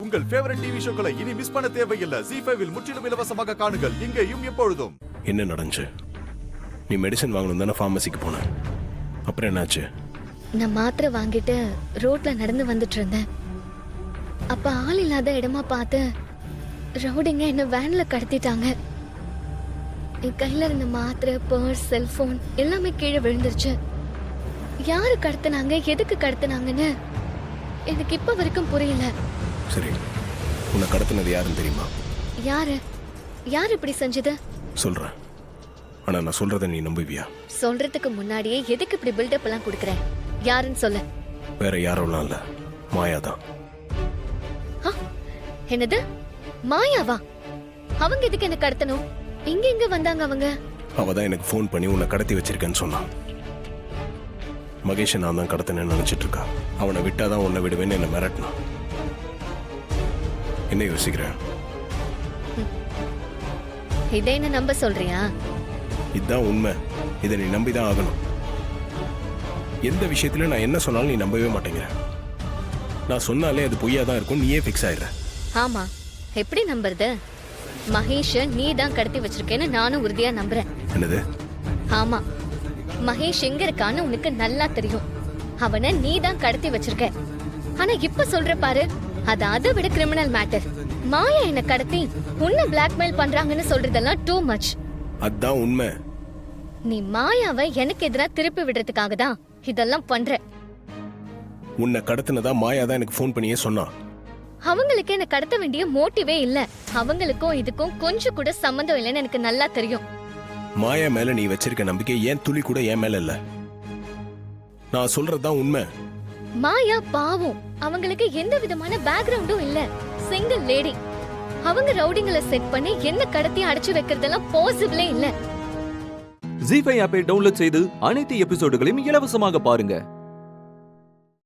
உங்கள் favourite TV ஷோக்களை இனி miss பண்ண தேவையில்லை. ZEE5 இல் முற்றிலும் இலவசமாக காணுங்கள். இங்கேயும் எப்பொழுதும். என்ன நடந்துச்சு? நீ மெடிசன் வாங்கணும் தானே ஃபார்மசிக்கு போன? அப்புறம் என்னாச்சு? நான் மாத்திரை வாங்கிட்டு ரோட்ல நடந்து வந்துட்டு இருந்தேன். அப்ப ஆள் இல்லாத இடமா பார்த்து ரவுடிங்க என்ன வேன்ல கடத்திட்டாங்க. என் கையில இருந்த மாத்திரை, பர்ஸ், செல்போன் எல்லாமே கீழே விழுந்துருச்சு. யாரு கடத்தினாங்க, எதுக்கு கடத்தினாங்கன்னு எனக்கு இப்ப வரைக்கும் புரியல. சரி, உன்னை கடத்தினது யாருன்னு தெரியுமா? யாரு இப்படி செஞ்சது? சொல்றேன், ஆனா நான் சொல்றத நீ நம்புவியா? சொல்றதுக்கு முன்னாடியே எதுக்கு இப்படி பில்டப் எல்லாம் கொடுக்கற? யாருன்னு சொல்ல. வேற யாரெல்லாம் இல்ல, மாயாதான். என்னது, மாயாவா? அவங்க எதுக்கு என்ன கடத்தணும்? எங்க வந்தாங்க அவங்க? அவதான் எனக்கு ஃபோன் பண்ணி உன்னை கடத்தி வச்சிருக்கேன்னு சொன்னான். மகேஷை நான் தான் கடத்தினேன்னு நினைச்சிட்டு இருக்கா. அவனை விட்டாதான் உன்னை விடுவேன்னு என்ன மிரட்டினான். என்ன யோசிக்கிறேன்? இதை என்ன நம்ப சொல்றியா? இதுதான் உண்மை, இதை நீ நம்பிதான் ஆகணும். எந்த விஷயத்துல நான் என்ன சொன்னாலும் நீ நம்பவே மாட்டேங்கிற. நான் சொன்னாலே அது பொய்யா தான் இருக்கும், நீயே ஃபிக்ஸ் ஆயிடுற. ஆமா, எப்படி நம்புறது? மகேஷ நீ தான் கடத்தி வச்சிருக்கேன்னு நானும் உறுதியா நம்புறேன். என்னது? ஆமா, மகேஷ் எங்க இருக்கான்னு உனக்கு நல்லா தெரியும். அவனை நீ தான் கடத்தி வச்சிருக்க. ஆனா இப்ப சொல்ற பாரு, அது அதை விட கிரிமினல் மேட்டர். மாயா என்ன கடத்தி உன்னை பிளாக்மெயில் பண்றாங்கன்னு சொல்றதெல்லாம் டூ மச். அதான் உண்மை. நீ மாயாவை எனக்கு எதிரா திருப்பி விடுறதுக்காக தான் இதெல்லாம் பண்ற. உன்னை கடத்தினதா மாயா தான் எனக்கு ஃபோன் பண்ணியே சொன்னான். அவங்களுக்கு என்ன கடத்த வேண்டிய மோட்டிவே இல்ல. அவங்களுக்கும் இதுக்கும் கொஞ்சம் கூட சம்பந்தம் இல்லைன்னு எனக்கு நல்லா தெரியும். மாயா மேல நீ வச்சிருக்க நம்பிக்கை ஏன் துளி கூட என் மேல இல்ல. நான் சொல்றதுதான் உண்மை. மாயா பாவம், அவங்களுக்கு எந்த விதமான பேக்ரவுண்டும் இல்ல. Single lady. அவங்க ரவுடிங்களை செட் பண்ணி என்ன கடத்தி அடைச்சு வைக்கிறதெல்லாம் பாசிபிளே இல்ல. ZEE5 ஆப்பை டவுன்லோட் செய்து அனைத்து எபிசோடுகளையும் இலவசமாக பாருங்க.